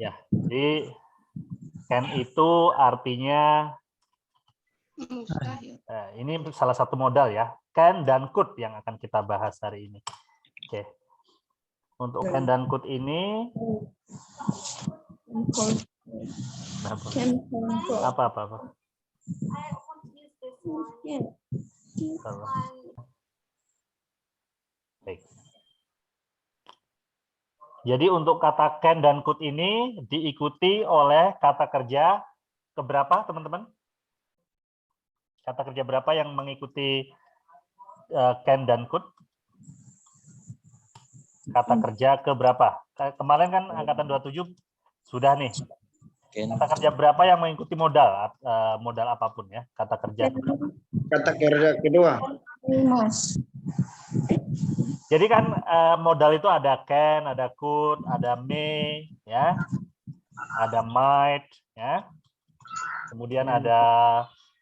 Ya, jadi can itu artinya ini salah satu modal ya. Can dan could yang akan kita bahas hari ini. Oke. Untuk can dan could ini apa? Baik. Jadi untuk kata can dan could ini diikuti oleh kata kerja keberapa, teman-teman? Kata kerja berapa yang mengikuti can dan could? Kata kerja keberapa? Kemarin kan angkatan 27 sudah nih. Kata kerja berapa yang mengikuti modal apapun ya? Kata kerja keberapa? Kata kerja kedua. Jadi kan modal itu ada can, ada could, ada may, ya, ada might, ya, kemudian ada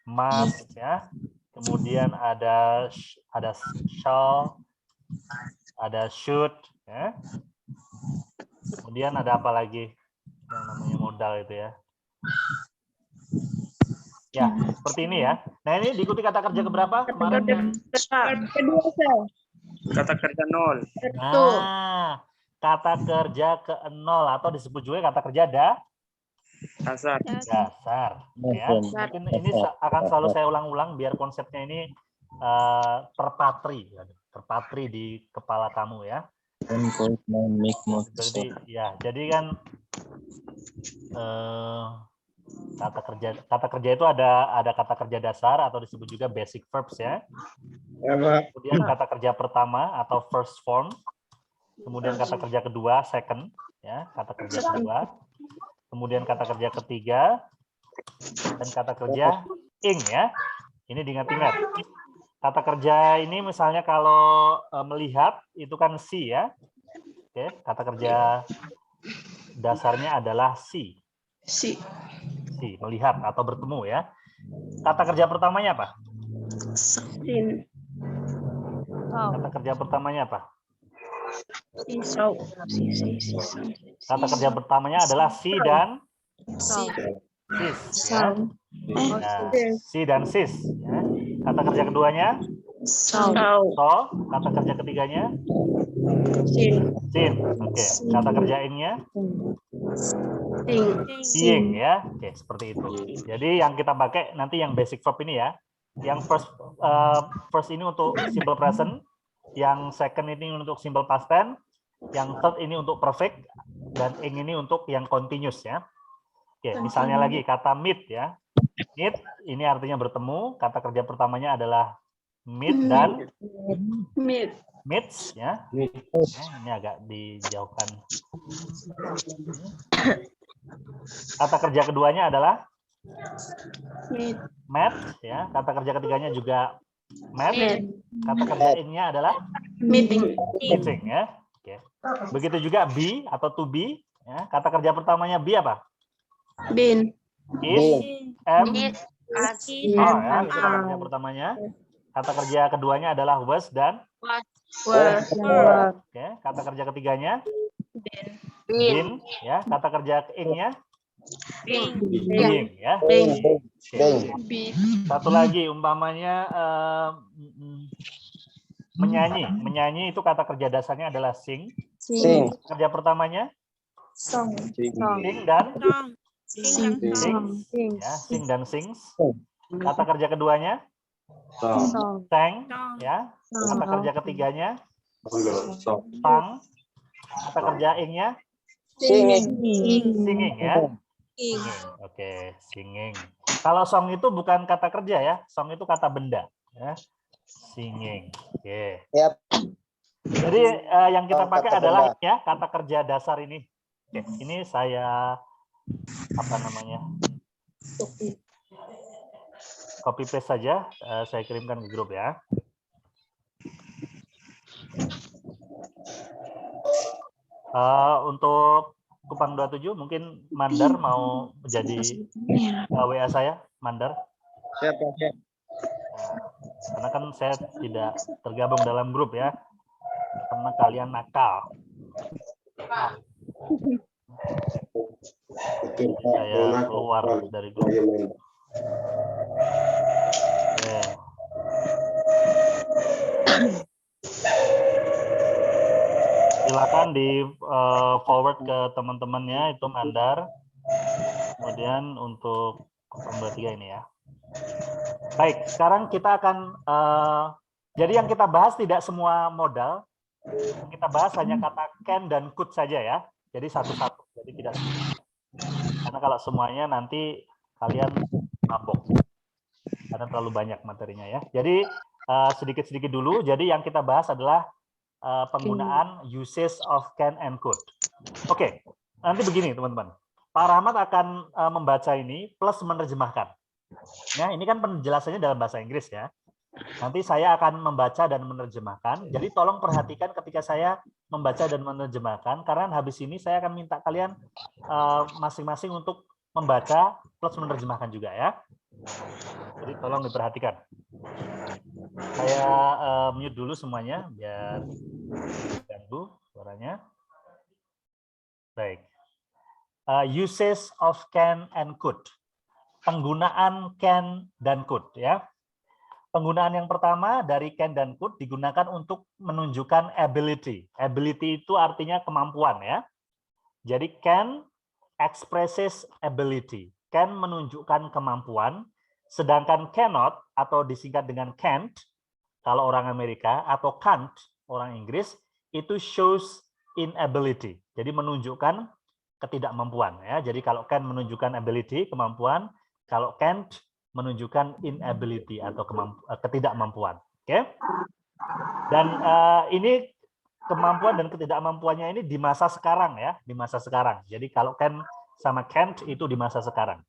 must, ya, kemudian ada shall, ada should, ya, kemudian ada apa lagi yang namanya modal itu ya? Ya, seperti ini ya. Nah ini diikuti kata kerja keberapa kemarin? Kata kerja 0. Nah, kata kerja ke-0 atau disebut juga kata kerja Dasar. dasar. Ya. Mungkin ini akan selalu saya ulang-ulang biar konsepnya ini terpatri di kepala kamu ya. Jadi kan kata kerja itu ada kata kerja dasar atau disebut juga basic verbs ya. Kemudian kata kerja pertama atau first form, kemudian kata kerja kedua second ya, kata kerja kedua, kemudian kata kerja ketiga dan kata kerja ing ya. Ini diingat-ingat. Kata kerja ini misalnya kalau melihat itu kan see ya. Oke, kata kerja dasarnya adalah see. See, melihat atau bertemu ya. Kata kerja pertamanya apa? Sin. Kata kerja pertamanya apa? Saw. Kata kerja pertamanya adalah si dan sis. Ya. Nah, si dan sis. Ya. Kata kerja keduanya? Saw. So. Kata kerja ketiganya? Sin. Sin. Oke. Kata kerja ingnya? Seeing ya. Oke, seperti itu. Jadi yang kita pakai nanti yang basic verb ini ya. Yang first ini untuk simple present, yang second ini untuk simple past tense, yang third ini untuk perfect, dan ing ini untuk yang continuous ya. Oke, misalnya lagi kata meet ya. Meet ini artinya bertemu. Kata kerja pertamanya adalah meet dan meets ya. Ini agak dijauhkan. Kata kerja keduanya adalah met ya. Kata kerja ketiganya juga met. Kata kerja ingnya adalah meeting ya. Oke. Begitu juga be atau to be ya. Kata kerja pertamanya be apa? Been. Is, am, Are ya. Itu kata kerja pertamanya. Kata kerja keduanya adalah was dan were. oke. Kata kerja ketiganya been ya. Kata kerja ingnya being ya. Oke. Satu lagi umpamanya menyanyi itu kata kerja dasarnya adalah sing. Kerja pertamanya Song. sing dan Sing. ya, sing dan sings. Kata kerja keduanya sang ya. Kata kerja ketiganya sang. Kata kerja ingnya singing ya. Oke, singing. Kalau song itu bukan kata kerja ya, song itu kata benda ya. Singing. Oke. Jadi yang kita pakai adalah ya kata kerja dasar ini. Oke, ini saya apa namanya? Copy paste saja, saya kirimkan ke grup ya. Untuk Kupang 27 mungkin Mandar mau jadi WA saya, Mandar. Siap. Karena kan saya tidak tergabung dalam grup ya, karena kalian nakal. Jadi saya keluar dari grup. Oke. Silakan di forward ke teman-temannya itu Mandar. Kemudian untuk 23 ini ya. Baik, sekarang kita akan jadi yang kita bahas tidak semua modal. Yang kita bahas hanya kata can dan could saja ya. Jadi satu-satu. Jadi tidak semua. Karena kalau semuanya nanti kalian mabok. Karena terlalu banyak materinya ya. Jadi sedikit-sedikit dulu. Jadi yang kita bahas adalah penggunaan uses of can and could. Oke, nanti begini teman-teman. Pak Rahmat akan membaca ini plus menerjemahkan. Ya, ini kan penjelasannya dalam bahasa Inggris ya. Nanti saya akan membaca dan menerjemahkan. Jadi tolong perhatikan ketika saya membaca dan menerjemahkan, karena habis ini saya akan minta kalian masing-masing untuk membaca plus menerjemahkan juga ya. Jadi tolong diperhatikan. Saya mute dulu semuanya biar ganggu suaranya. Baik. Uses of can and could. Penggunaan can dan could ya. Penggunaan yang pertama dari can dan could digunakan untuk menunjukkan ability. Ability itu artinya kemampuan ya. Jadi can expresses ability. Can menunjukkan kemampuan, sedangkan cannot atau disingkat dengan can't kalau orang Amerika atau can't orang Inggris itu shows inability. Jadi menunjukkan ketidakmampuan ya. Jadi kalau can menunjukkan ability, kemampuan, kalau can't menunjukkan inability atau ketidakmampuan. Oke. Dan ini kemampuan dan ketidakmampuannya ini di masa sekarang ya, di masa sekarang. Jadi kalau can sama can't itu di masa sekarang.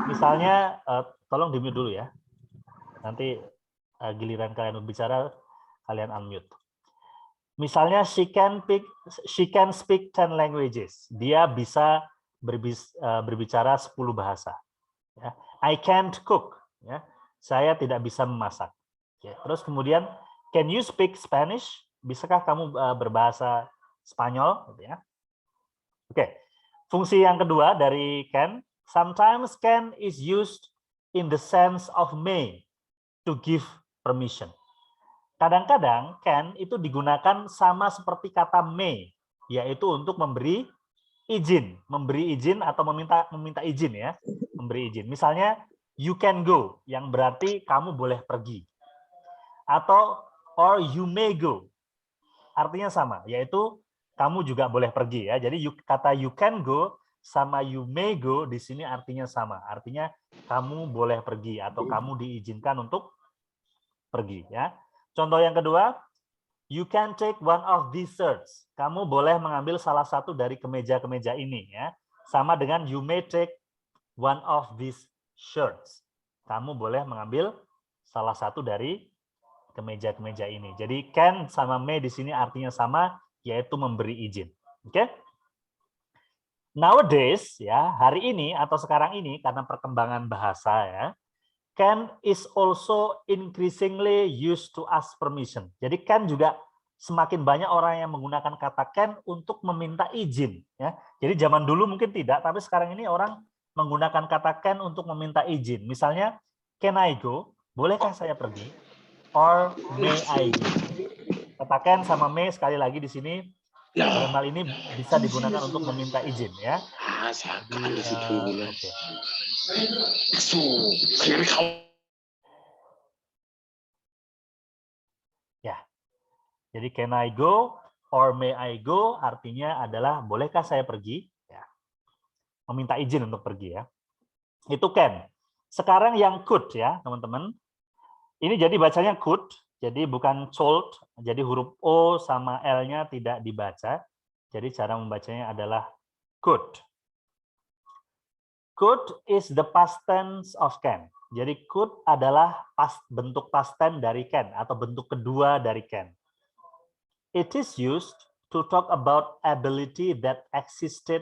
Misalnya tolong di-mute dulu ya. Nanti giliran kalian berbicara kalian unmute. Misalnya she can speak 10 languages. Dia bisa berbicara 10 bahasa. Ya. I can't cook. Ya. Saya tidak bisa memasak. Ya. Terus kemudian, can you speak Spanish? Bisakah kamu berbahasa Spanyol? Gitu ya. Oke. Fungsi yang kedua dari can. Sometimes can is used in the sense of may to give permission. Kadang-kadang can itu digunakan sama seperti kata may, yaitu untuk memberi izin atau meminta izin ya, memberi izin. Misalnya you can go, yang berarti kamu boleh pergi. Atau or you may go, artinya sama, yaitu kamu juga boleh pergi ya. Jadi kata you can go sama you may go di sini artinya sama, artinya kamu boleh pergi atau kamu diizinkan untuk pergi ya. Contoh yang kedua, you can take one of these shirts. Kamu boleh mengambil salah satu dari kemeja-kemeja ini ya. Sama dengan you may take one of these shirts. Kamu boleh mengambil salah satu dari kemeja-kemeja ini. Jadi can sama may di sini artinya sama, yaitu memberi izin. Oke? Nowadays ya, hari ini atau sekarang ini karena perkembangan bahasa ya, can is also increasingly used to ask permission. Jadi can juga semakin banyak orang yang menggunakan kata can untuk meminta izin. Ya. Jadi zaman dulu mungkin tidak, tapi sekarang ini orang menggunakan kata can untuk meminta izin. Misalnya, can I go? Bolehkah saya pergi? Or may I go? Kata can sama may sekali lagi di sini dalam hal ini bisa digunakan untuk meminta izin ya. Oke. Ya, jadi can I go or may I go artinya adalah bolehkah saya pergi? Ya. Meminta izin untuk pergi ya. Itu can. Sekarang yang could ya teman-teman. Ini jadi bacanya could, jadi bukan told. Jadi huruf O sama L-nya tidak dibaca. Jadi cara membacanya adalah could. Could is the past tense of can. Jadi could adalah bentuk past tense dari can atau bentuk kedua dari can. It is used to talk about ability that existed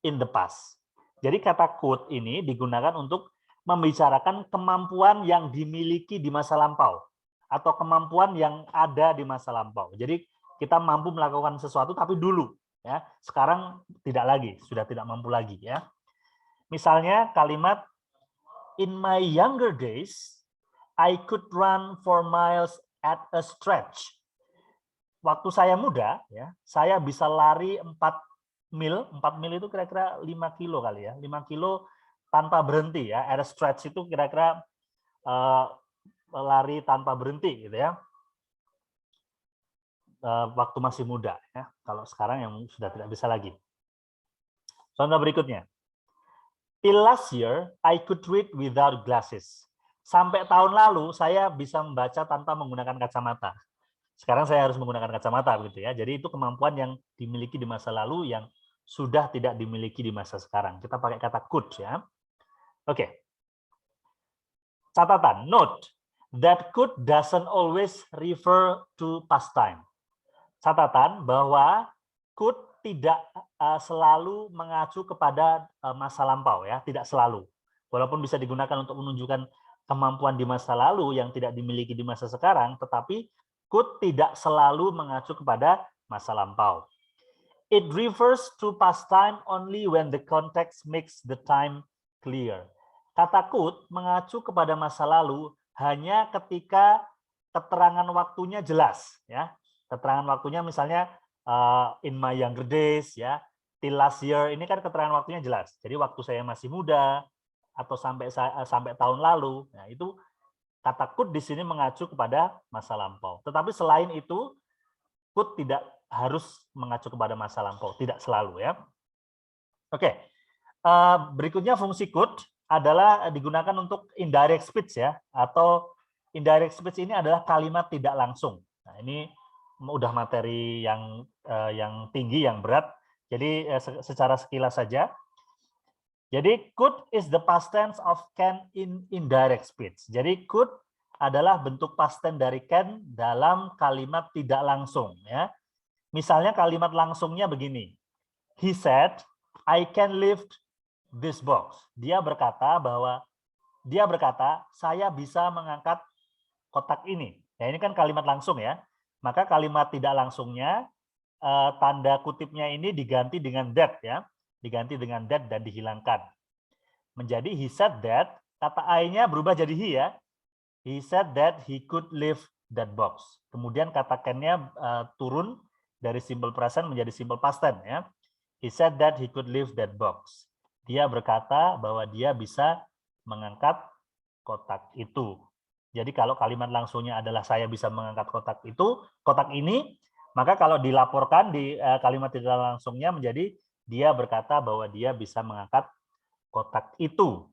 in the past. Jadi kata could ini digunakan untuk membicarakan kemampuan yang dimiliki di masa lampau atau kemampuan yang ada di masa lampau. Jadi kita mampu melakukan sesuatu tapi dulu ya. Sekarang tidak lagi, sudah tidak mampu lagi ya. Misalnya kalimat in my younger days I could run 4 miles at a stretch. Waktu saya muda ya, saya bisa lari 4 mil. 4 mil itu kira-kira 5 kilo kali ya. 5 kilo tanpa berhenti ya. At a stretch itu kira-kira lari tanpa berhenti gitu ya. Waktu masih muda ya. Kalau sekarang yang sudah tidak bisa lagi. Contoh berikutnya. Till last year I could read without glasses. Sampai tahun lalu saya bisa membaca tanpa menggunakan kacamata. Sekarang saya harus menggunakan kacamata begitu ya. Jadi itu kemampuan yang dimiliki di masa lalu yang sudah tidak dimiliki di masa sekarang. Kita pakai kata could ya. Oke. Catatan, note that could doesn't always refer to past time. Catatan bahwa could tidak selalu mengacu kepada masa lampau ya, tidak selalu. Walaupun bisa digunakan untuk menunjukkan kemampuan di masa lalu yang tidak dimiliki di masa sekarang, tetapi could tidak selalu mengacu kepada masa lampau. It refers to past time only when the context makes the time clear. Kata could mengacu kepada masa lalu hanya ketika keterangan waktunya jelas ya. Keterangan waktunya misalnya in my younger days ya, till last year, ini kan keterangan waktunya jelas. Jadi waktu saya masih muda atau sampai tahun lalu. Nah, itu kata could di sini mengacu kepada masa lampau. Tetapi selain itu could tidak harus mengacu kepada masa lampau, tidak selalu ya. Oke. Berikutnya fungsi could adalah digunakan untuk indirect speech ya, atau indirect speech ini adalah kalimat tidak langsung. Nah, ini udah materi yang tinggi, yang berat. Jadi secara sekilas saja. Jadi could is the past tense of can in indirect speech. Jadi could adalah bentuk past tense dari can dalam kalimat tidak langsung ya. Misalnya kalimat langsungnya begini. He said, I can lift this box. Dia berkata, saya bisa mengangkat kotak ini. Ya, ini kan kalimat langsung ya. Maka kalimat tidak langsungnya tanda kutipnya ini diganti dengan that ya. Diganti dengan that dan dihilangkan. Menjadi he said that, kata I-nya berubah jadi he ya. He said that he could lift that box. Kemudian kata can-nya turun dari simple present menjadi simple past tense ya. He said that he could lift that box. Dia berkata bahwa dia bisa mengangkat kotak itu. Jadi kalau kalimat langsungnya adalah saya bisa mengangkat kotak itu, kotak ini, maka kalau dilaporkan di kalimat tidak langsungnya menjadi dia berkata bahwa dia bisa mengangkat kotak itu.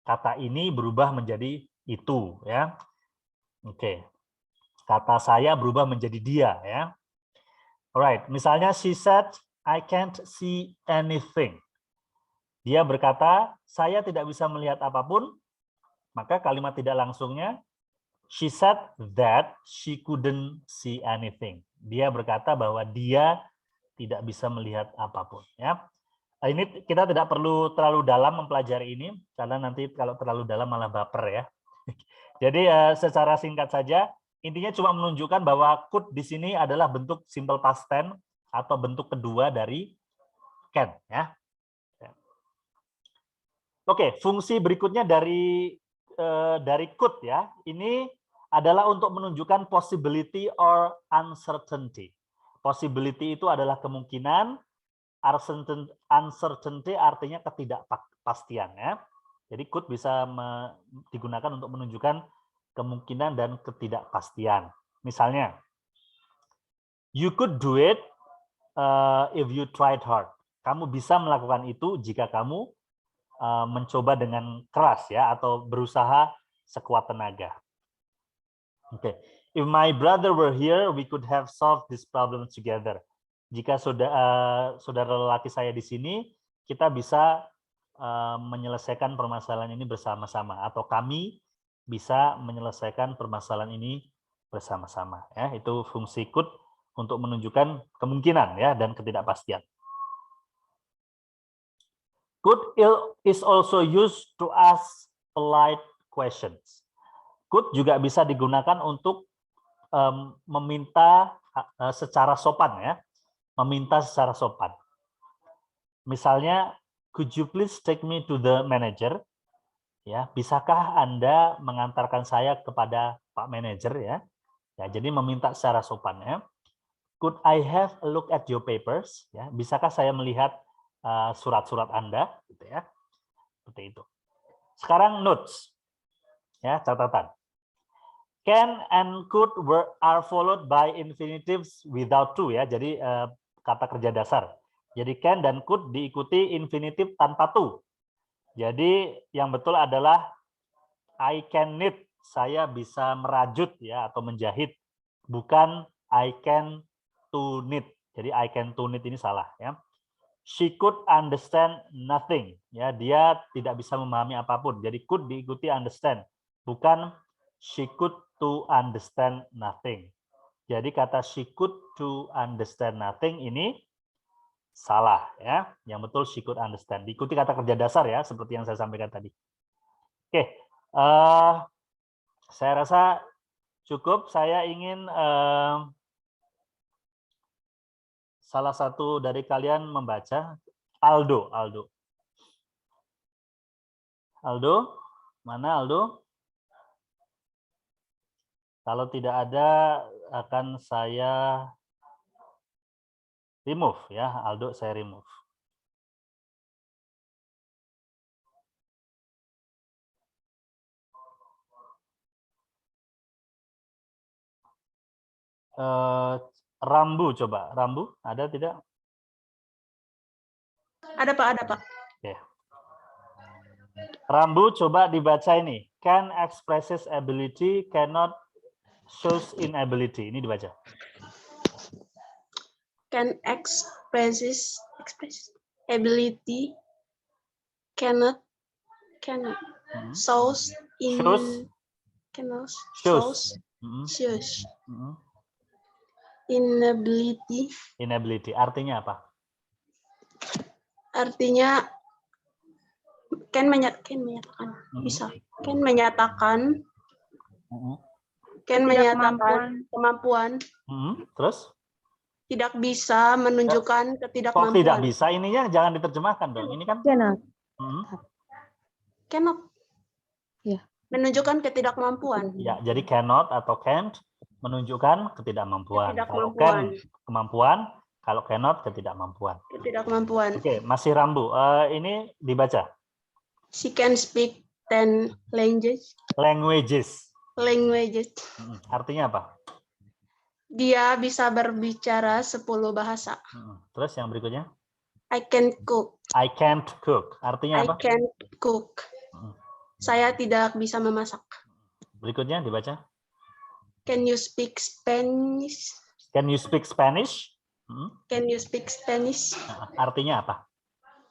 Kata ini berubah menjadi itu ya. Oke. Kata saya berubah menjadi dia ya. Alright, misalnya she said I can't see anything. Dia berkata saya tidak bisa melihat apapun. Maka kalimat tidak langsungnya she said that she couldn't see anything. Dia berkata bahwa dia tidak bisa melihat apapun ya. Ini kita tidak perlu terlalu dalam mempelajari ini karena nanti kalau terlalu dalam malah baper ya. Jadi secara singkat saja intinya cuma menunjukkan bahwa could di sini adalah bentuk simple past tense atau bentuk kedua dari can ya. Oke, fungsi berikutnya dari could ya. Ini adalah untuk menunjukkan possibility or uncertainty. Possibility itu adalah kemungkinan, uncertainty artinya ketidakpastian ya. Jadi could bisa digunakan untuk menunjukkan kemungkinan dan ketidakpastian. Misalnya, you could do it if you tried hard. Kamu bisa melakukan itu jika kamu mencoba dengan keras ya, atau berusaha sekuat tenaga. Oke. If my brother were here, we could have solved this problem together. Jika saudara lelaki saya di sini, kita bisa menyelesaikan permasalahan ini bersama-sama, atau kami bisa menyelesaikan permasalahan ini bersama-sama. Ya, itu fungsi could untuk menunjukkan kemungkinan ya dan ketidakpastian. Could is also used to ask polite questions. Could juga bisa digunakan untuk meminta secara sopan ya, meminta secara sopan. Misalnya, could you please take me to the manager? Ya, bisakah Anda mengantarkan saya kepada Pak Manager ya? Ya, jadi meminta secara sopan ya. Could I have a look at your papers? Ya, bisakah saya melihat surat-surat Anda? Gitu ya. Seperti itu. Sekarang notes. Ya, catatan. Can and could are followed by infinitives without to ya. Jadi kata kerja dasar. Jadi can dan could diikuti infinitif tanpa to. Jadi yang betul adalah I can knit, saya bisa merajut ya atau menjahit, bukan I can to knit. Jadi I can to knit ini salah ya. She could understand nothing ya, dia tidak bisa memahami apapun. Jadi could diikuti understand, bukan she could to understand nothing. Jadi kata she could to understand nothing ini salah ya. Yang betul she could understand. Diikuti kata kerja dasar ya, seperti yang saya sampaikan tadi. Oke, saya rasa cukup. Saya ingin salah satu dari kalian membaca. Aldo, mana Aldo? Kalau tidak ada akan saya remove ya, Aldo saya remove. Rambu coba, Rambu ada tidak? Ada Pak, ada Pak. Oke. Rambu coba dibaca ini. Can expresses ability, cannot shows inability. Ini dibaca. Can expresses ability, cannot shows in Shows. cannot Shows. shows inability. Inability artinya apa? Artinya can menyatakan bisa. Can menyatakan kemampuan. Terus? Tidak bisa menunjukkan ketidakmampuan. Kok tidak bisa? Ininya jangan diterjemahkan dong. Ini kan cannot. Ya. Menunjukkan ketidakmampuan. Ya, jadi cannot atau can't menunjukkan ketidakmampuan. Kalau can kemampuan, kalau cannot ketidakmampuan. Ketidakmampuan. Oke, masih Rambu. Ini dibaca. She can speak 10 languages. Artinya apa? Dia bisa berbicara 10 bahasa. Terus yang berikutnya? I can cook. I can't cook. Artinya apa? I can't cook. Saya tidak bisa memasak. Berikutnya dibaca. Can you speak Spanish? Can you speak Spanish? Can you speak Spanish? Artinya apa?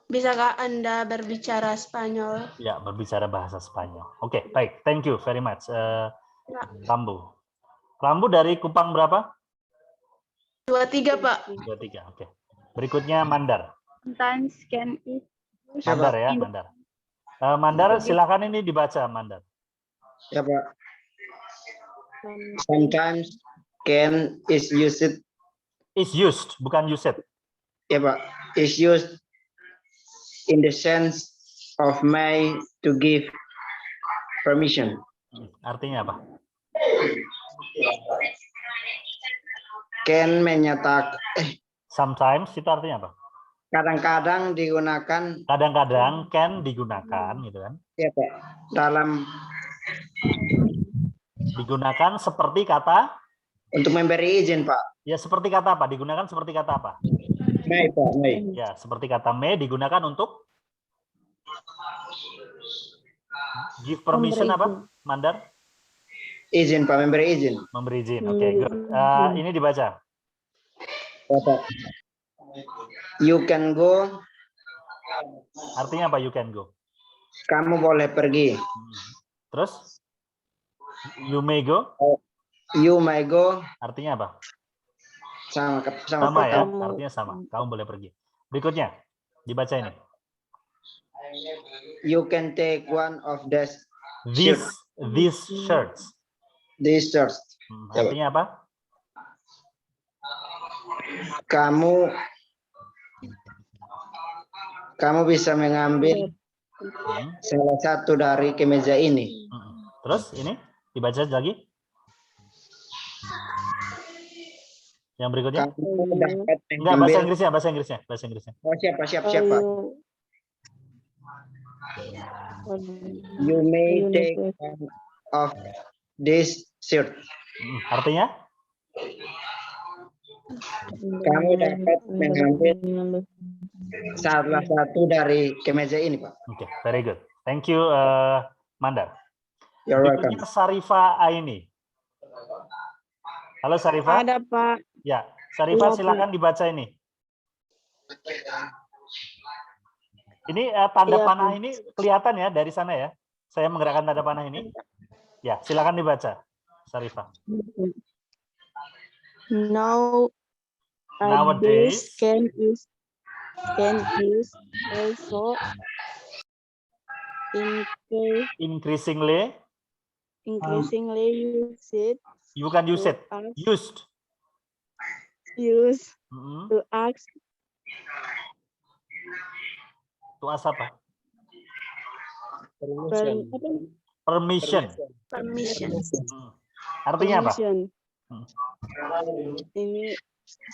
Bisakah Anda berbicara Spanyol? Ya, berbicara bahasa Spanyol. Oke, baik. Thank you very much. Rambu. Rambu dari Kupang berapa? 23, Pak. 23, oke. Berikutnya Mandar. Sometimes can it. Mandar ya, Mandar. Mandar, silakan ini dibaca, Mandar. Ya, Pak. Sometimes can is used. Is used, bukan used. Ya, Pak. Is used in the sense of may to give permission. Artinya apa? Can menyatakan Sometimes itu artinya apa? Kadang-kadang digunakan. Kadang-kadang can digunakan, gitu kan? Ya, Pak. Dalam digunakan seperti kata untuk memberi izin, Pak. Ya, seperti kata apa? Digunakan seperti kata apa? May, Pak. May. Ya, seperti kata may digunakan untuk give permission apa, Mandar? Izin, Pak. Memberi izin. Memberi izin. Oke, good. Ini dibaca. Pak. You can go. Artinya apa you can go? Kamu boleh pergi. Terus? You may go? You may go. Artinya apa? Sama ya, artinya sama. Kamu boleh pergi. Berikutnya, dibaca ini. You can take one of these shirts. These shirts. Artinya apa? kamu bisa mengambil salah satu dari kemeja ini. Terus ini dibaca lagi. Yang berikutnya. Kamu dapat Enggak, bahasa mengambil. Inggrisnya, bahasa Inggrisnya, bahasa Inggrisnya. Oh, siapa? You may take one of this shirt. Artinya? Kamu dapat mengambil salah satu dari kemeja ini, Pak. Oke, very good. Thank you, Mandar. You're welcome. Berikutnya Sarifah Aini. Halo Sarifah. Ada, Pak. Ya, Sarifah Iya, silakan dibaca ini. Ini tanda Iya, panah Pak. ini kelihatan ya dari sana ya. Saya menggerakkan tanda panah ini. Ya, silakan dibaca, Sarifah. Nowadays can is also Increasingly, increasingly you can use it. Used. used Mm-mm. to ask Itu apa? Permission. Permission. Permission. Artinya apa? permission. Ini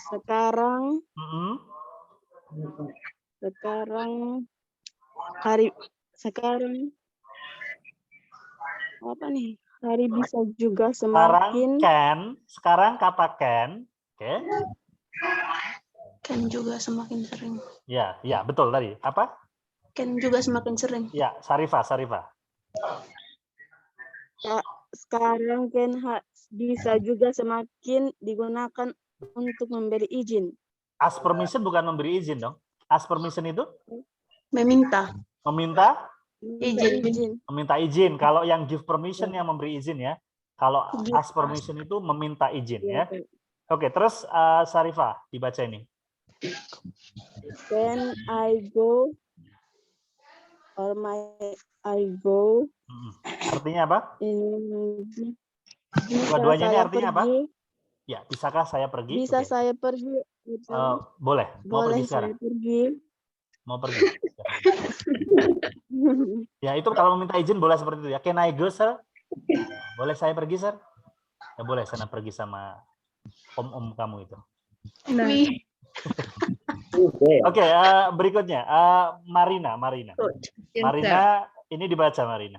sekarang apa nih? Hari bisa juga semakin Sekarang kata can, oke? Can juga semakin sering. Ya, betul tadi. Apa? Can juga semakin sering. Ya, Sarifah. sekarang can bisa juga semakin digunakan untuk memberi izin. Ask permission bukan memberi izin dong. Ask permission itu Meminta Izin. meminta izin. Kalau yang give permission yang memberi izin ya. Kalau ask permission itu meminta izin ya. Oke, terus Sarifah dibaca ini. Can I go or I go? Artinya apa? Dua-duanya ini artinya apa? Ya, bisakah saya pergi? Bisa Oke. saya pergi? Boleh. Mau Boleh pergi sekarang? saya pergi. Mau pergi. Ya, itu kalau meminta izin boleh seperti itu ya. Can I go, sir? Boleh saya pergi, sir? Ya boleh, sana pergi sama om-om kamu itu. Oke, berikutnya Marina. Marina, ini dibaca Marina.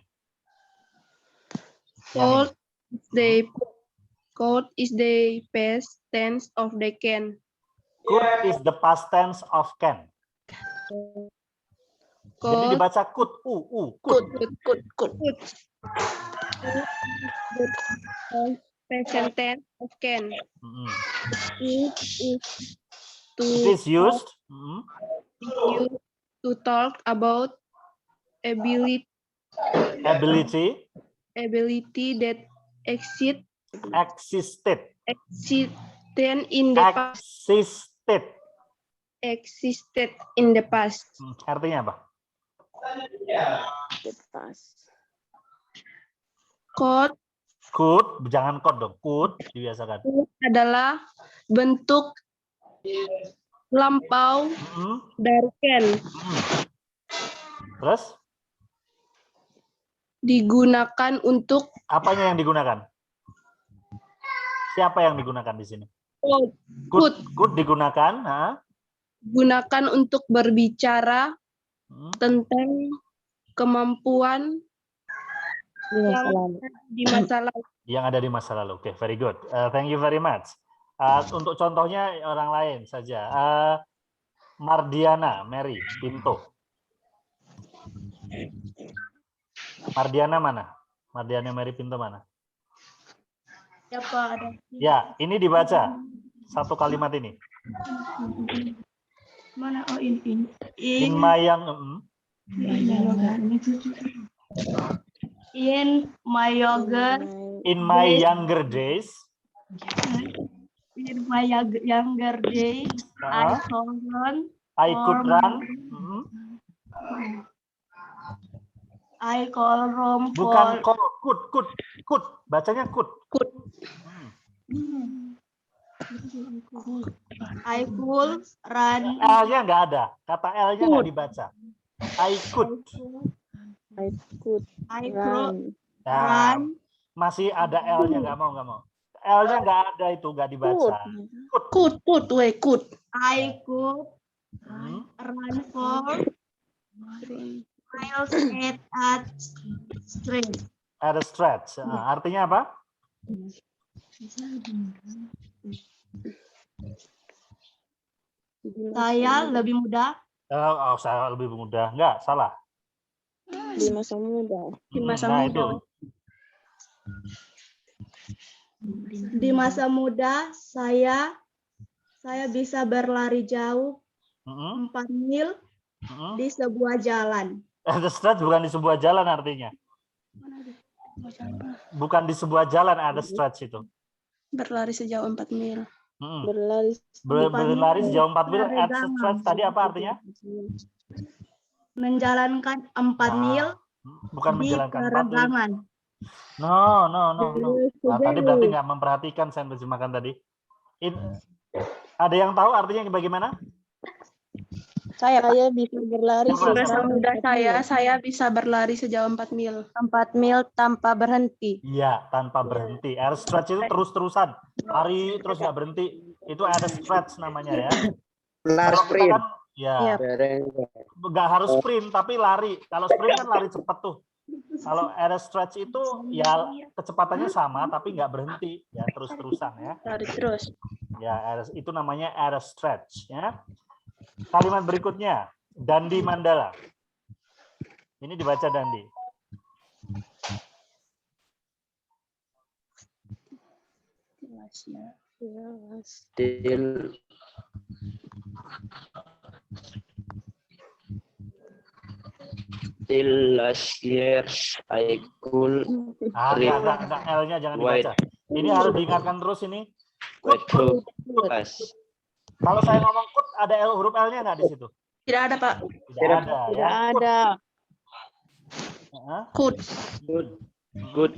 Could is the past tense of the can. Could is the past tense of can. Jadi dibaca could. Could. Present tense of can. It is used to talk about ability that existed in the past. Artinya apa? Could, jangan code dong. Could dibiasakan. Adalah bentuk lampau dari can. Terus? Digunakan untuk apanya yang digunakan? Siapa yang digunakan di sini? Could digunakan. Gunakan untuk berbicara tentang kemampuan di masa lalu. Yang ada di masa lalu. Oke, very good. Thank you very much. Untuk contohnya orang lain saja. Mardiana Mary Pinto. Mardiana mana? Mardiana Mary Pinto mana? Ya, Pak, ada. Ya, ini dibaca. Satu kalimat ini. Mana? Oh, ini. In my young In my younger days. In my younger days, I could run. I call room. Bukan call, could. Bacanya could. I could run. L-nya nggak ada. Kata L-nya nggak dibaca. I could. I could I could run. Nah, run. masih ada L-nya, nggak mau. L-nya nggak ada, itu nggak dibaca. I could Hmm. run for miles at straight. At a stretch. Nah, artinya apa? Saya lebih mudah. Saya lebih mudah. Nggak, salah. Di masa muda. Di masa Nah, muda. itu. Di masa muda saya bisa berlari jauh Mm-mm. 4 mil Mm-mm. di sebuah jalan. At a stretch bukan di sebuah jalan artinya. Bukan di sebuah jalan ada stretch itu. Berlari sejauh 4 mil. Mm-mm. Berlari. Berlari sejauh 4 mil at a Peregangan. stretch tadi apa artinya? Menjalankan 4 mil Bukan di menjalankan 4 mil. peregangan. No. Nah, tadi berarti nggak memperhatikan saya terjemahkan tadi. Ada yang tahu artinya bagaimana? Saya bisa berlari Coba. Di masa sejauh muda 4 mil. saya bisa berlari sejauh 4 mil. 4 mil tanpa berhenti. Iya, tanpa berhenti. Air stretch itu terus-terusan. Lari terus nggak berhenti. Itu air stretch namanya ya. Lari Kalau kita sprint. kan, ya, nggak harus sprint, tapi lari. Kalau sprint kan lari cepat tuh. Kalau air stretch itu ya kecepatannya sama, tapi nggak berhenti. Ya, terus-terusan ya. Lari terus. Ya, itu namanya air stretch. Ya. Kalimat berikutnya, Dandi Mandala. Ini dibaca Dandi. Till last year I could Enggak, L-nya jangan dibaca. Ini harus diingatkan terus ini. wait to class. Kalau saya ngomong kut, ada huruf L-nya nggak di situ? Tidak ada, Pak. Tidak ada. Tidak Ya. ada. Could. Good.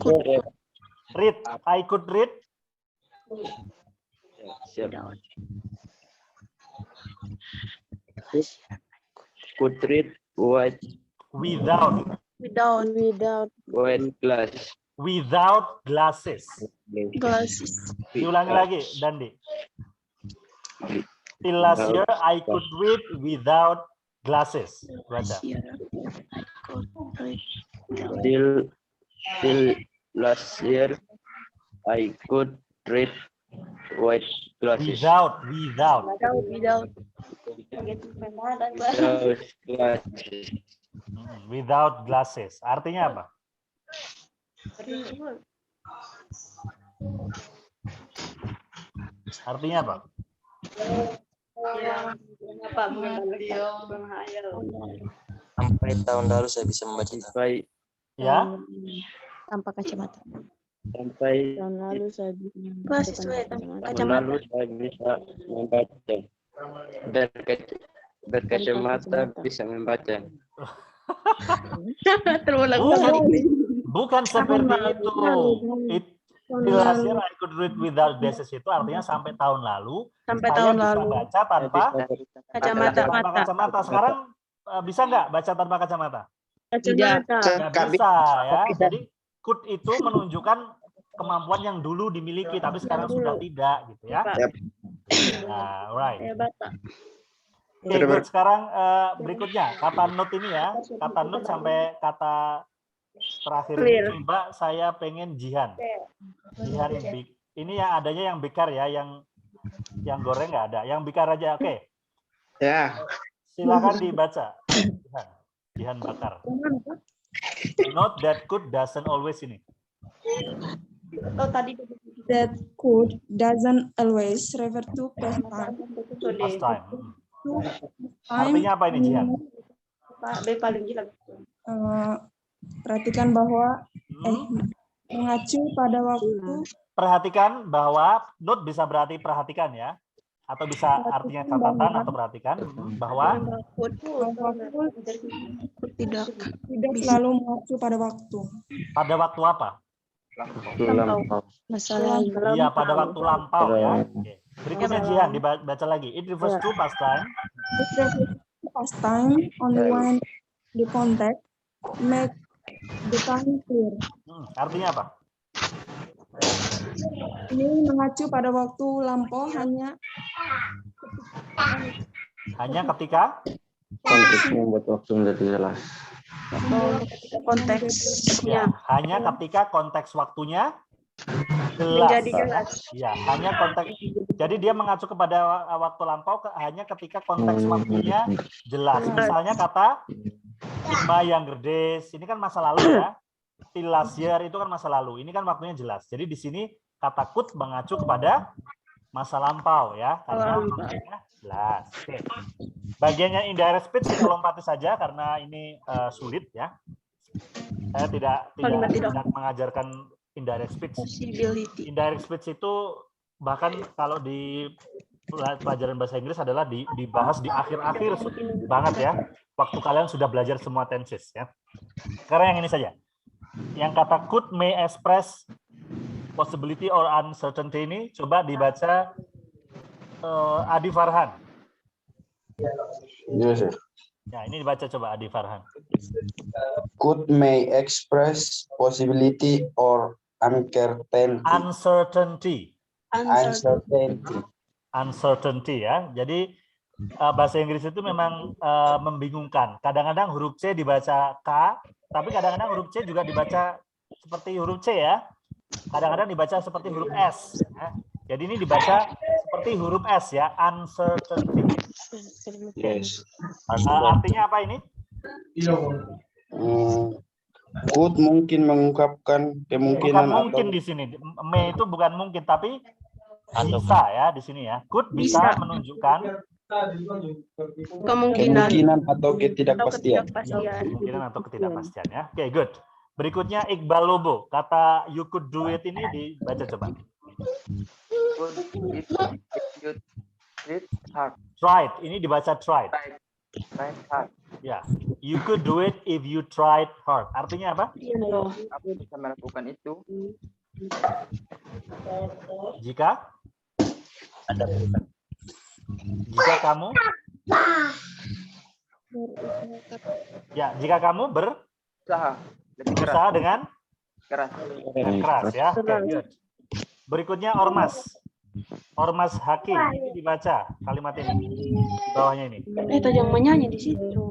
Read. I could read. Siap. Could read white Without. white glass. Without glasses. Glasses. Diulangi lagi, Dandi. Till last year, I could read without glasses. Baca. Till last year I could read white glasses. Without. Without glasses. Without glasses. Artinya apa? Artinya apa? Sampai tahun lalu saya bisa membaca. Sampai Ya. Tanpa kacamata. Tahun lalu saya bisa tahun lalu saya bisa membaca. Berkacamata bisa membaca. Bukan seperti itu. Till last year I could read without glasses itu artinya sampai tahun lalu. Sampai saya tahun bisa lalu. baca tanpa Kacamata. kacamata. Sekarang bisa nggak baca tanpa kacamata? Tidak. Nggak bisa ya. Jadi could itu menunjukkan kemampuan yang dulu dimiliki tapi sekarang sudah tidak gitu ya. Nah, right. Oke, good. Sekarang berikutnya kata note ini ya. Kata note sampai kata terakhir ini. Coba saya pengen Jihan. Jihan ini yang adanya yang bekar ya, yang goreng nggak ada. Yang bekar aja, oke. Ya. Silakan dibaca. Jihan bakar. Note that could doesn't always ini. That could doesn't always refer to past time. Past time. Artinya apa ini Jihan? Perhatikan bahwa mengacu pada waktu. Perhatikan bahwa note bisa berarti perhatikan ya, atau bisa artinya catatan atau perhatikan bahwa tidak selalu mengacu pada waktu. pada waktu apa? Lampau. Iya, pada waktu lampau ya. Oke. Berikutnya Jihan, dibaca lagi. It refers to past time. Past time only when the context make the time clear. Artinya apa? Ini mengacu pada waktu lampau hanya ketika Konteksnya membuat waktu menjadi jelas. Konteksnya hanya ketika konteks waktunya jelas. menjadi jelas. Ya, hanya konteks. Jadi dia mengacu kepada waktu lampau hanya ketika konteks waktunya jelas. Misalnya kata in my younger days, ini kan masa lalu ya. Till last year itu kan masa lalu. Ini kan waktunya jelas. Jadi di sini kata could mengacu kepada masa lampau ya, karena waktunya jelas. Oke. Bagiannya indirect speech kita lompati saja karena ini sulit ya. Saya tidak mengajarkan indirect speech. Indirect speech itu bahkan kalau di pelajaran bahasa Inggris adalah dibahas di akhir-akhir banget ya. Waktu kalian sudah belajar semua tenses ya. Sekarang yang ini saja. Yang kata could, may, express, possibility or uncertainty ini coba dibaca Adi Farhan. Yes, sir. Ya, ini dibaca coba Adi Farhan. Could, may, express, possibility or uncertainty. Uncertainty ya. Jadi bahasa Inggris itu memang membingungkan. Kadang-kadang huruf C dibaca K, tapi kadang-kadang huruf C juga dibaca seperti huruf C ya. Kadang-kadang dibaca seperti huruf S. Ya. Jadi ini dibaca seperti huruf S ya, uncertainty. Yes. Artinya apa ini? Could mungkin mengungkapkan kemungkinan. Bukan mungkin di sini. May itu bukan mungkin, tapi bisa ya di sini ya. Could bisa menunjukkan kemungkinan atau ketidakpastian. Kemungkinan atau ketidakpastian ya. Oke, good. Berikutnya Iqbal Lobo. Kata you could do it ini dibaca coba. Tried. Ini dibaca tried. Ya. You could do it if you tried hard. Artinya apa? Aku bisa melakukan itu. Jika kamu jika kamu berusaha dengan keras ya. Okay, good. Berikutnya Ormas Hakim, ini dibaca kalimat ini di bawahnya ini. Tajam menyanyi di situ.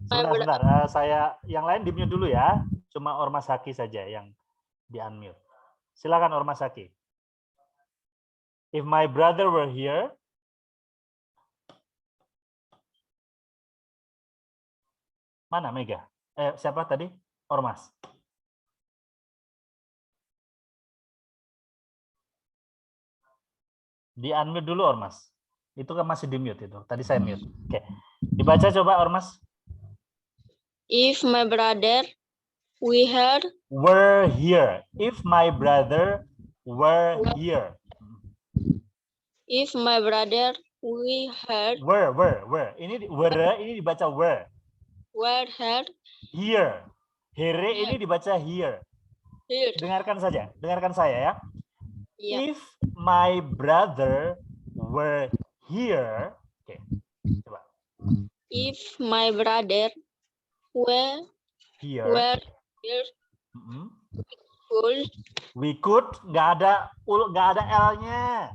Sebentar, saya yang lain di-mute dulu ya. Cuma Ormas Haki saja yang di-unmute. Silakan Ormas Haki. If my brother were here, mana Mega? Siapa tadi? Ormas. Di-unmute dulu Ormas. Itu kan masih di-mute itu. Tadi saya mute. Oke. Dibaca coba Ormas. If my brother were here. If my brother were here. If my brother were. Ini dibaca were. Were here. Here ini dibaca here. Dengarkan saya ya. Yeah. If my brother were here. Oke. Coba. If my brother were here. We could nggak ada L-nya.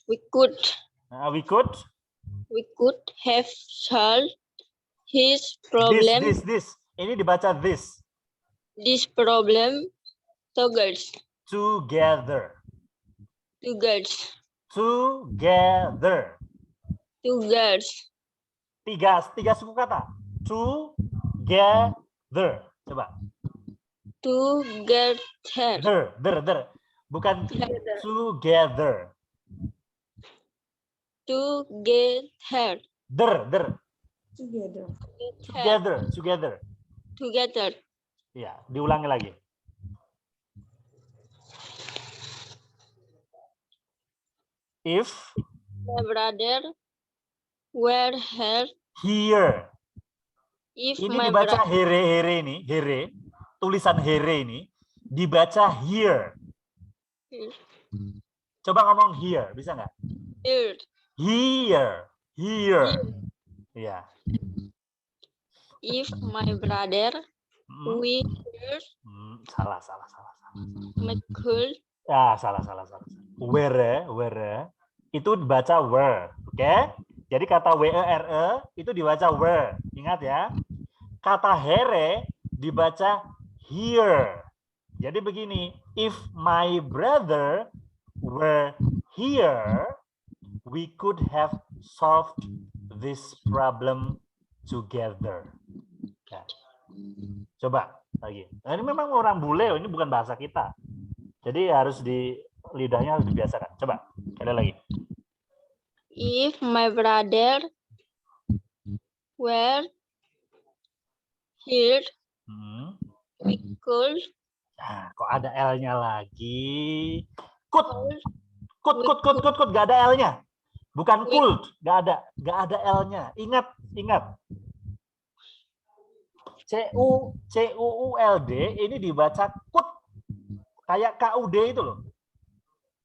We could have solved his problem. This. Ini dibaca this. This problem together. Tiga suku kata. Together. Coba. Together. Bukan together. Together. Ya, diulangi lagi. If my brother were here. If ini my dibaca here ini, tulisan here ini dibaca here. Coba ngomong here, bisa nggak? Here. Here. Iya. If my brother we Salah. make cool. Ya, salah. Were itu dibaca were, oke? Jadi kata were itu dibaca were. Ingat ya. Kata here dibaca here. Jadi begini, if my brother were here, we could have solved this problem together. Ya. Coba lagi. Nah, ini memang orang bule, ini bukan bahasa kita. Jadi harus lidahnya harus dibiasakan. Coba, sekali lagi. If my brother were here, we could. Nah, kok ada L-nya lagi? Kut, gak ada L-nya. Bukan kult, gak ada L-nya. Ingat. C-U-U-L-D ini dibaca kut. Kayak KUD itu loh.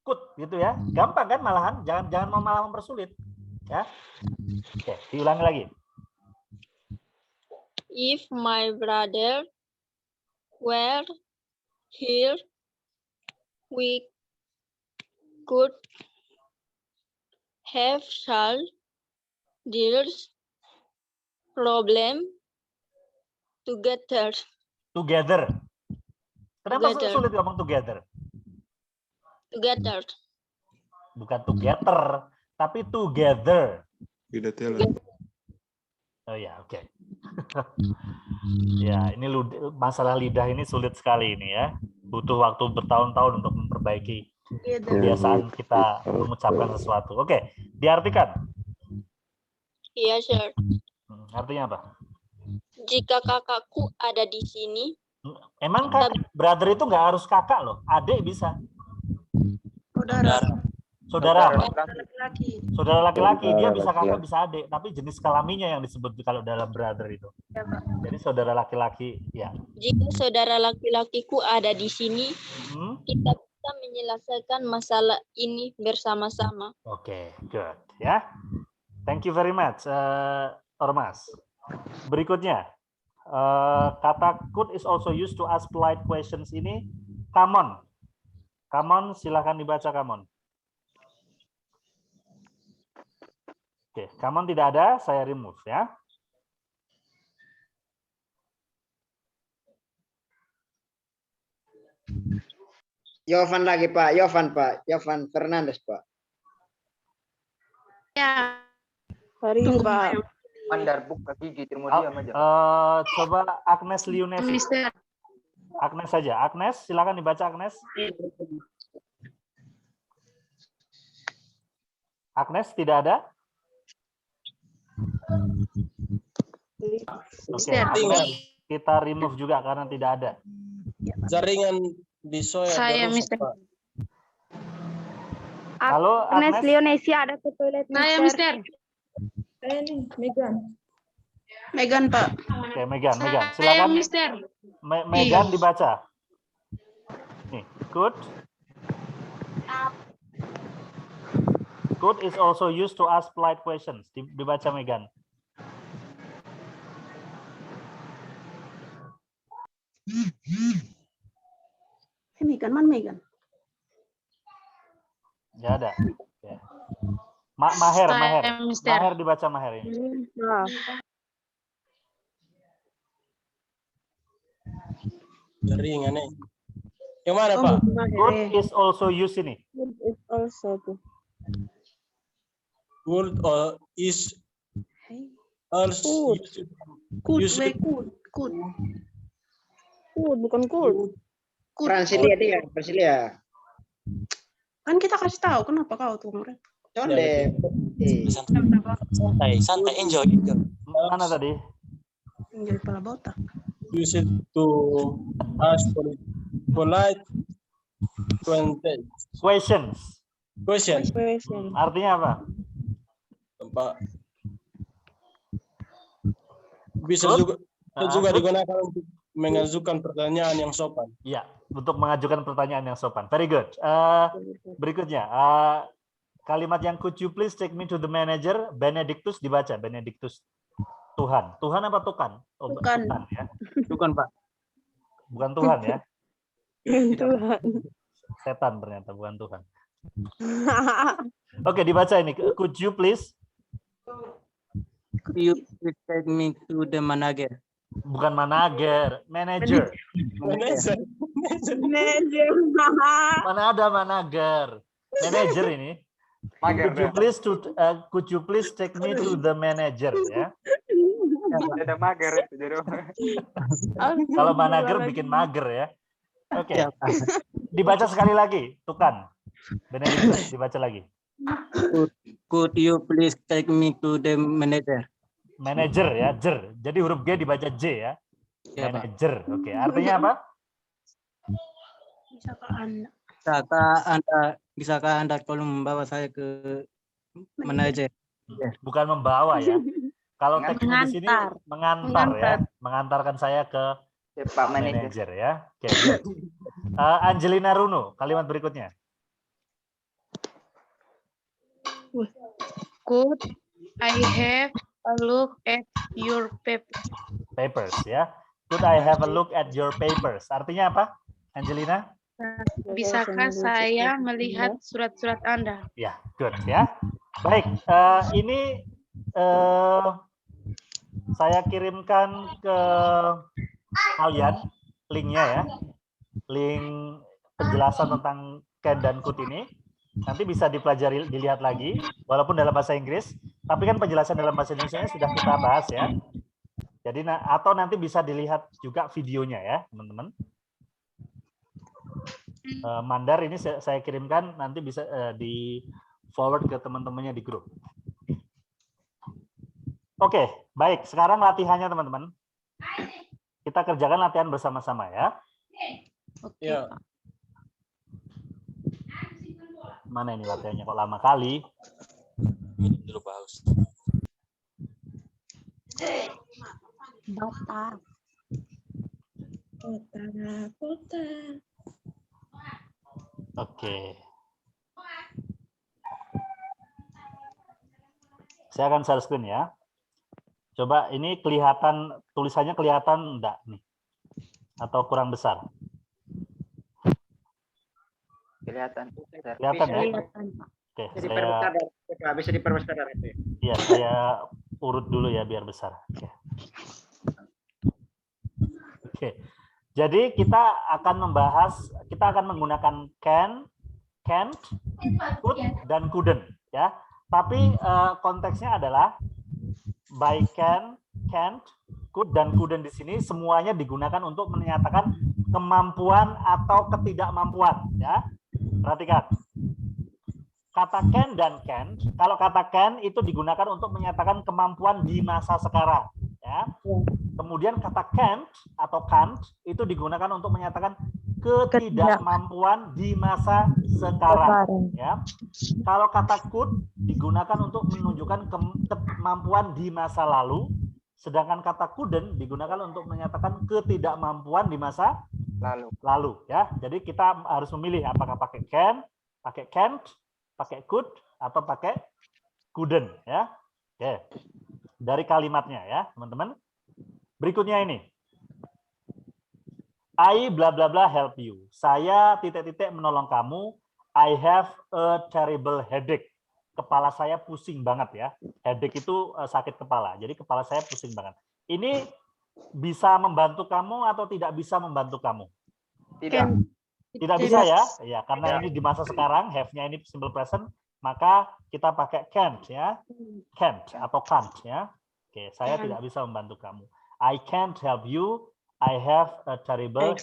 Kut gitu ya. Gampang kan malahan, jangan malah mempersulit. Ya. Oke, diulangi lagi. If my brother were here, we could have solved this problem together. Kenapa sulit ngomong together? Together. Bukan together, tapi together. Oh ya, oke. Ya, ini masalah lidah ini sulit sekali ini ya. Butuh waktu bertahun-tahun untuk memperbaiki kebiasaan kita mengucapkan sesuatu. Oke, diartikan. Iya, sir. Artinya apa? Jika kakakku ada di sini. Emang brother itu nggak harus kakak loh, adik bisa. Saudara laki-laki. Saudara laki-laki, dia bisa kakak, bisa adik, tapi jenis kelaminnya yang disebut kalau dalam brother itu. Ya, jadi saudara laki-laki, ya. Jika saudara laki-lakiku ada di sini, kita bisa menyelesaikan masalah ini bersama-sama. Oke, good, ya. Thank you very much, Ormas. Berikutnya, kata could is also used to ask polite questions ini. Come on, silakan dibaca come on. Oke, come on tidak ada, saya remove ya. Yovan lagi Pak, Yovan Fernandes Pak. Ya. Hari Pak. Mandar buka gigi termodiam aja. Coba Agnes Lionesi. Agnes saja. Agnes, silakan dibaca Agnes. Agnes tidak ada? Oke, Agnes, kita remove juga karena tidak ada. Jaringan di saya Mister. Halo Agnes Lionesi ada ke toilet Saya Mister. Saya nih, Megan Pak. Oke, Megan. Silakan. Mister. Megan dibaca. Nih, could is also used to ask polite questions. Dibaca Megan. Megan. Ya ada. Ya. Maher dibaca Maher ini. Jaringan nih. Yang mana Pak? Could is also used ini. Could is also tuh. Could is also used. Could. Bukan could. Brasilia. Kan kita kasih tahu kenapa kau tuh murid. Santai, enjoy. Mana tadi? Enjoy pala botak. Use it to ask polite questions. Artinya apa? Pak. Bisa juga digunakan untuk mengajukan pertanyaan yang sopan. Iya, untuk mengajukan pertanyaan yang sopan. Very good. Berikutnya, kalimat yang could you please take me to the manager? Benedictus dibaca. Benedictus. Tuhan. Tuhan apa Tukan? Oh, Tukan. Tukan ya. Bukan, Pak. Bukan Tuhan ya. Tuhan. Setan ternyata, bukan Tuhan. Oke, dibaca ini. Could you please? Could you please take me to the manager? Bukan manager, manager. Manager. Mana ada manager? Manager ini. Mager. Could you please take me to the manager ya? Ada mager itu. Kalau manager bikin mager ya. Oke. Dibaca sekali lagi, Tukan. Benedictus dibaca lagi. Could you please take me to the manager? Manager ya, jer. Jadi huruf G dibaca J ya. Manager. Oke, artinya apa? Bisakah Anda tolong membawa saya ke manajer? Bukan membawa ya. Kalau teksnya di sini mengantar ya, mengantarkan saya ke Pak manajer ya. Oke, good. Angelina Runo, kalimat berikutnya. Could I have a look at your Papers ya. Could I have a look at your papers? Artinya apa, Angelina? Bisakah saya melihat surat-surat Anda? Ya, good ya. Baik, ini saya kirimkan ke kalian linknya ya, link penjelasan tentang can dan could ini. Nanti bisa dipelajari, dilihat lagi, walaupun dalam bahasa Inggris, tapi kan penjelasan dalam bahasa Indonesia sudah kita bahas ya. Jadi atau nanti bisa dilihat juga videonya ya, teman-teman. Mandar ini saya kirimkan, nanti bisa di forward ke teman-temannya di grup. Oke, baik. Sekarang latihannya teman-teman. Kita kerjakan latihan bersama-sama ya. Oke. Mana ini latihannya kok lama kali? Minum dulu paus. Kota. Oke. Saya akan share screen ya. Coba ini kelihatan, tulisannya kelihatan enggak nih? Atau kurang besar? Kelihatan. Kelihatan ya? Oke, bisa diperbesar. Iya, saya urut dulu ya biar besar. Oke. Jadi kita akan menggunakan can, can't, could, dan couldn't ya. Tapi konteksnya adalah by can, can't, could, dan couldn't di sini semuanya digunakan untuk menyatakan kemampuan atau ketidakmampuan ya. Perhatikan. Kata can dan can't, kalau kata can itu digunakan untuk menyatakan kemampuan di masa sekarang ya. Kemudian kata can't atau can't itu digunakan untuk menyatakan ketidakmampuan di masa sekarang ya. Kalau kata could digunakan untuk menunjukkan kemampuan di masa lalu, sedangkan kata couldn't digunakan untuk menyatakan ketidakmampuan di masa lalu ya. Jadi kita harus memilih apakah pakai can, pakai can't, pakai could, atau pakai couldn't ya. Oke. Dari kalimatnya ya, teman-teman. Berikutnya ini. I bla bla bla help you. Saya titik-titik menolong kamu. I have a terrible headache. Kepala saya pusing banget ya. Headache itu sakit kepala. Jadi kepala saya pusing banget. Ini bisa membantu kamu atau tidak bisa membantu kamu? Tidak bisa ya. Ya, karena ini di masa sekarang, have-nya ini simple present, maka kita pakai can't ya. Can't atau can't ya. Oke, saya tidak bisa membantu kamu. I can't help you. I have a terrible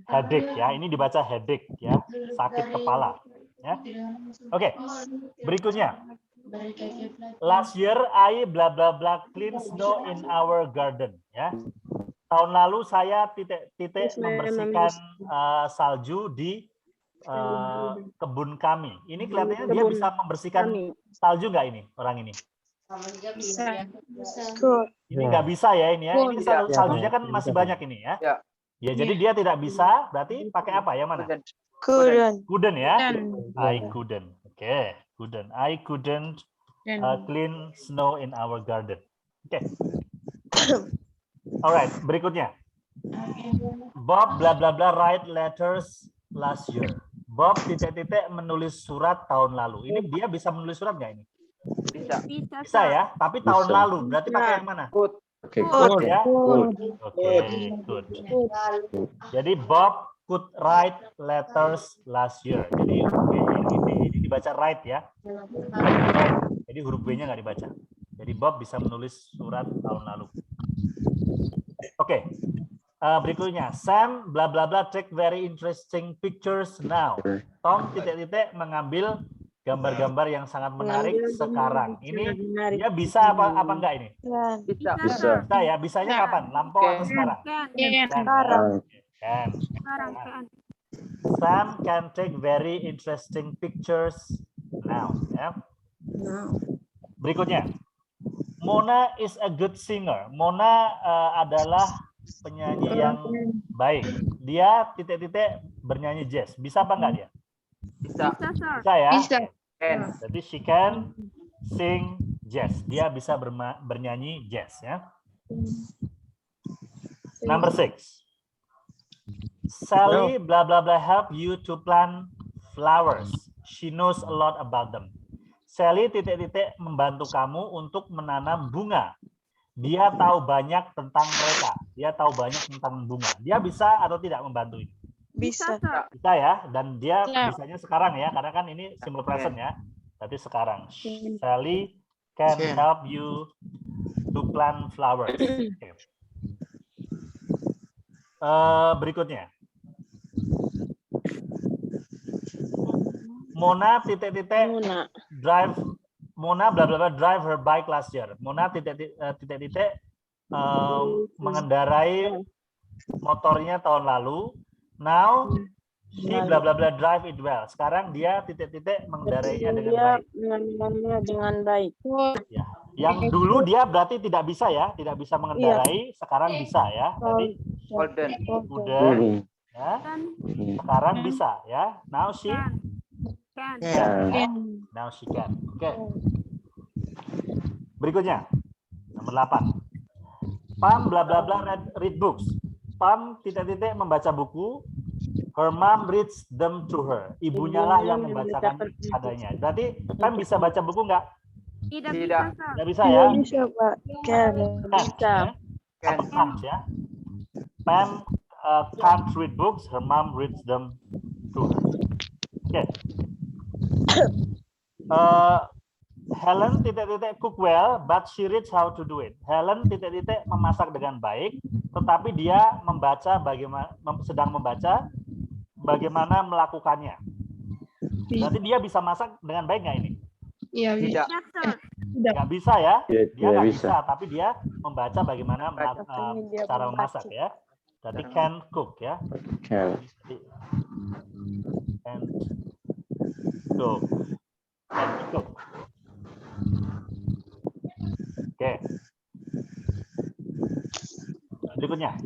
headache ya. Ini dibaca headache ya, sakit kepala ya. Oke. Berikutnya. Last year I bla bla bla clean snow in our garden ya. Tahun lalu saya titik-titik membersihkan salju di kebun kami. Ini kelihatannya dia bisa membersihkan salju nggak ini orang ini? Bisa. Ini nggak bisa ya ini ya. Ini saljunya kan masih banyak ini ya. Ya, jadi dia tidak bisa, berarti pakai apa? Yang mana? Couldn't ya? I couldn't. Oke, couldn't. I couldn't clean snow in our garden. Oke. Alright, berikutnya. Bob bla bla bla write letters last year. Bob titik-titik menulis surat tahun lalu. Ini dia bisa menulis surat nggak ini? Bisa ya, tapi tahun lalu. Berarti pakai yang mana? Oke, Good ya. good. Oke, good. Jadi Bob could write letters last year. Jadi ini dibaca write ya. Jadi huruf B-nya nggak dibaca. Jadi Bob bisa menulis surat tahun lalu. Oke. Berikutnya, Sam bla bla bla take very interesting pictures now. Tom titik-titik mengambil gambar-gambar yang sangat menarik sekarang. Ini dia bisa apa enggak ini? Bisa. Bisa ya. Bisanya kapan? Lampau atau sekarang? Can. Sam can take very interesting pictures now. Ya. Berikutnya, Mona is a good singer. Mona adalah penyanyi yang baik. Dia titik-titik bernyanyi jazz. Bisa apa enggak dia? Bisa. Bisa ya. Bisa. Jadi she can sing jazz. Dia bisa bernyanyi jazz ya. Number 6. Sally bla bla bla help you to plant flowers. She knows a lot about them. Sally titik-titik membantu kamu untuk menanam bunga. Dia tahu banyak tentang mereka. Dia tahu banyak tentang bunga. Dia bisa atau tidak membantu ini? Bisa. Bisa ya, dan dia bisanya sekarang ya, karena kan ini simple present ya. Tapi sekarang, Sally can help you to plant flowers. Okay. Berikutnya, Mona titik-titik drive. Mona bla bla bla drive her bike last year. Mona titik-titik mengendarai motornya tahun lalu. Now she bla bla bla drive it well. Sekarang dia titik-titik mengendarainya dengan baik. Ya. Yang dulu dia berarti tidak bisa ya, tidak bisa mengendarai. Sekarang bisa ya. Tadi udah ya. Sekarang bisa ya. Now she can. Now she can. Oke. Berikutnya nomor 8. Pam bla bla bla read books. Pam titik-titik membaca buku. Her mom reads them to her. Ibunya lah yang membacakan padanya. Berarti Pam bisa baca buku nggak? Tidak. Tidak bisa ya? Bisa, Pak. Can. Bisa. Ya. Pam can't read books. Her mom reads them to her. Oke. Helen titik-titik cook well, but she reads how to do it. Helen titik-titik memasak dengan baik, tetapi dia sedang membaca bagaimana melakukannya. Berarti dia bisa masak dengan baik nggak ini? Iya. Nggak bisa ya? Dia nggak bisa, tapi dia membaca bagaimana cara memasak ya. Berarti can cook ya. Can cook. Oke. Berikutnya.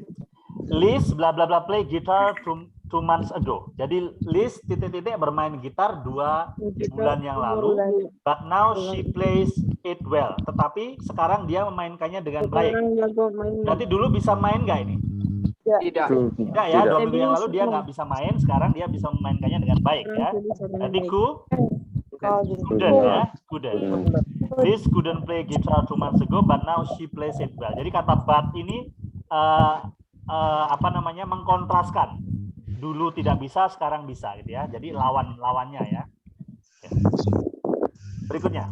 Liz bla bla bla play guitar 2 months ago. Jadi Liz titik-titik bermain gitar 2 bulan yang lalu. But now she plays it well. Tetapi sekarang dia memainkannya dengan baik. Berarti dulu bisa main nggak ini? Tidak ya. 2 minggu yang lalu dia nggak bisa main. Sekarang dia bisa memainkannya dengan baik ya. Berarti couldn't ya. Couldn't. Liz couldn't play guitar 2 months ago, but now she plays it well. Jadi kata but ini mengkontraskan. Dulu tidak bisa, sekarang bisa gitu ya. Jadi lawannya ya. Berikutnya.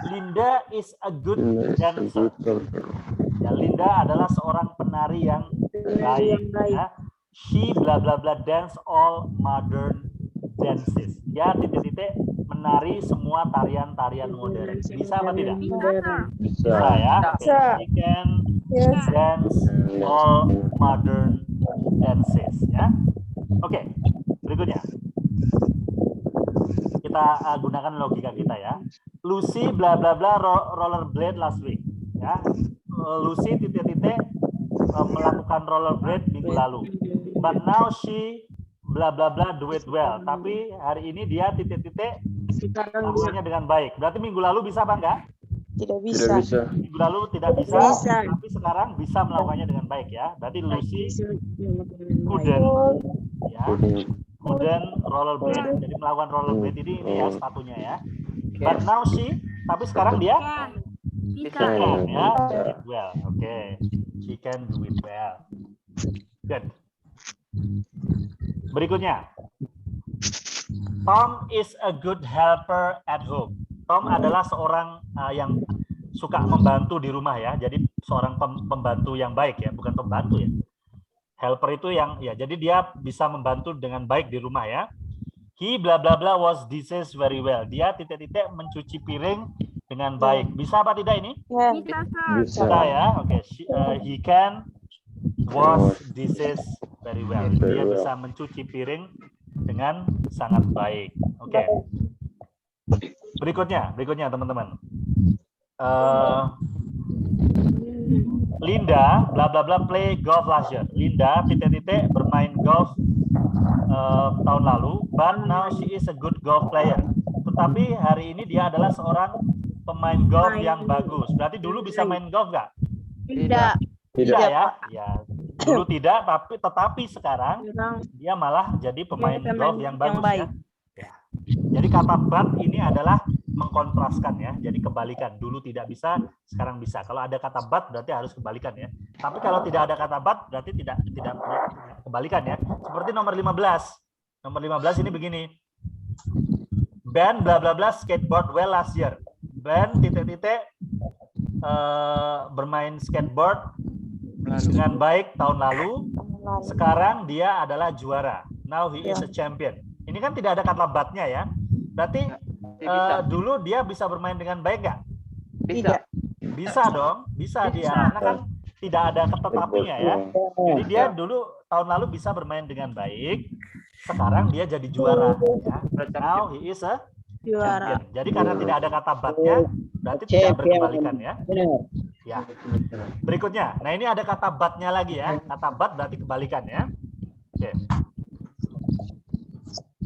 Linda is a good dancer. Ya, Linda adalah seorang penari yang baik ya. She bla bla bla dance all modern dances. Ya, titik-titik menari semua tarian-tarian modern. Bisa apa tidak? Bisa ya. She can dance all modern dances ya. Oke, berikutnya. Kita gunakan logika kita ya. Lucy bla bla bla rollerblade last week ya. Lucy titik-titik melakukan rollerblade minggu lalu. But now she bla bla bla do it well. Tapi hari ini dia titik-titik melakukannya dengan baik. Berarti minggu lalu bisa apa enggak? Tidak bisa. Minggu lalu tidak bisa, tapi sekarang bisa melakukannya dengan baik ya. Berarti Lucy couldn't rollerblade. Jadi melakukan rollerblade ini ya sepatunya ya. But now she, tapi sekarang dia bisa ya. Well, okay. She can do it well. Good. Berikutnya. Tom is a good helper at home. Tom adalah seorang yang suka membantu di rumah ya. Jadi seorang pembantu yang baik ya, bukan pembantu ya. Helper itu yang ya, jadi dia bisa membantu dengan baik di rumah ya. He bla bla bla was dishes very well. Dia titik-titik mencuci piring dengan baik. Bisa apa tidak ini? Bisa ya. Oke. He can wash dishes very well. Dia bisa mencuci piring dengan sangat baik. Oke. Berikutnya teman-teman. Linda bla bla bla play golf last year. Linda titik-titik bermain golf tahun lalu, but now she is a good golf player. Tetapi hari ini dia adalah seorang pemain golf yang bagus. Berarti dulu bisa main golf nggak? Tidak. Tidak ya. Ya. Dulu tidak, tetapi sekarang dia malah jadi pemain golf yang bagus ya. Jadi kata but ini adalah mengkontraskan ya. Jadi kebalikan. Dulu tidak bisa, sekarang bisa. Kalau ada kata but berarti harus kebalikan ya. Tapi kalau tidak ada kata but berarti tidak kebalikan ya. Seperti nomor 15. Nomor 15 ini begini. Ben bla bla bla skateboard well last year. Ben titik-titik bermain skateboard dengan baik tahun lalu. Sekarang dia adalah juara. Now he is a champion. Ini kan tidak ada kata but-nya ya. Berarti dulu dia bisa bermain dengan baik nggak? Bisa. Bisa dong. Bisa dia. Karena kan tidak ada tetapinya ya. Jadi dia dulu tahun lalu bisa bermain dengan baik. Sekarang dia jadi juara. Ya. Now he is a Juara. champion. Jadi karena tidak ada kata but-nya, berarti tidak berkebalikan ya. Ya. Berikutnya. Nah ini ada kata but-nya lagi ya. Kata but berarti kebalikan ya. Oke.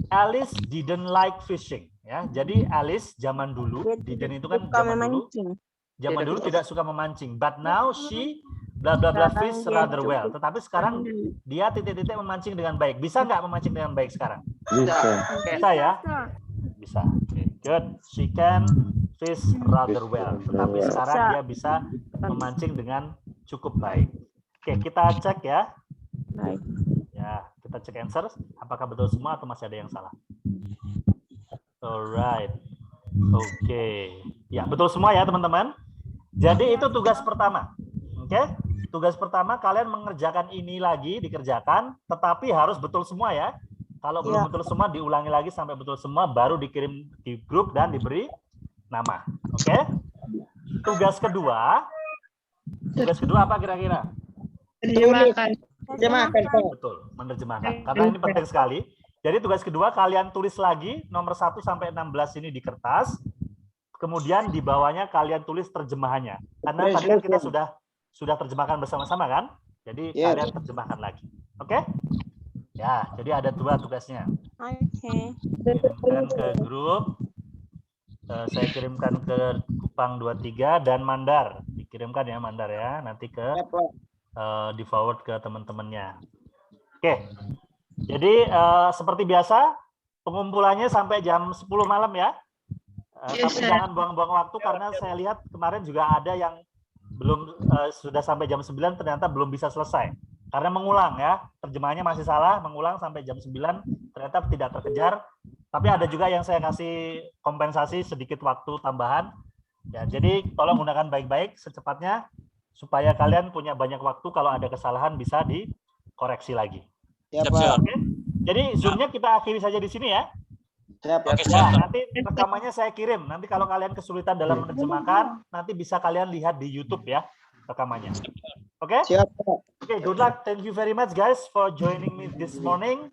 Alice didn't like fishing ya. Jadi Alice zaman dulu, didn't itu kan zaman dulu tidak suka memancing. But now she bla bla bla fish rather well. Tetapi sekarang dia titik-titik memancing dengan baik. Bisa nggak memancing dengan baik sekarang? Bisa. Bisa ya? Bisa. Okay, good. She can fish rather well. Tetapi sekarang dia bisa memancing dengan cukup baik. Oke, kita cek ya. Baik. Ya, kita cek answer. Apakah betul semua atau masih ada yang salah? Alright. Oke. Ya, betul semua ya teman-teman. Jadi itu tugas pertama. Oke? Tugas pertama kalian mengerjakan ini lagi, dikerjakan, tetapi harus betul semua ya. Kalau belum betul semua diulangi lagi sampai betul semua, baru dikirim di grup dan diberi nama. Oke? Tugas kedua apa kira-kira? Menerjemahkan. Betul, menerjemahkan. Karena ini penting sekali. Jadi tugas kedua kalian tulis lagi nomor 1 sampai 16 ini di kertas. Kemudian di bawahnya kalian tulis terjemahannya. Karena tadi kan kita sudah terjemahkan bersama-sama kan? Jadi kalian terjemahkan lagi. Oke? Ya, jadi ada 2 tugasnya. Oke. Kirimkan ke grup. Saya kirimkan ke Kupang 23 dan Mandar. Dikirimkan ya Mandar ya. Nanti ke di forward ke teman-temannya. Oke. Jadi seperti biasa pengumpulannya sampai jam 10 malam ya. Tapi jangan buang-buang waktu karena saya lihat kemarin juga ada yang belum sudah sampai jam 9 ternyata belum bisa selesai. Karena mengulang ya, terjemahannya masih salah, mengulang sampai jam 9 ternyata tidak terkejar. Tapi ada juga yang saya kasih kompensasi sedikit waktu tambahan. Ya, jadi tolong gunakan baik-baik secepatnya supaya kalian punya banyak waktu kalau ada kesalahan bisa dikoreksi lagi. Ya, Pak. Oke. Jadi Zoom-nya kita akhiri saja di sini ya. Siap. Ya, nanti rekamannya saya kirim. Nanti kalau kalian kesulitan dalam menerjemahkan, nanti bisa kalian lihat di YouTube ya rekamannya. Oke? Siap. Oke, good luck. Thank you very much guys for joining me this morning.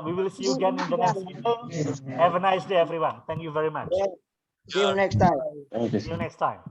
We will see you again in the next meeting. Have a nice day everyone. Thank you very much. See you next time. See you next time.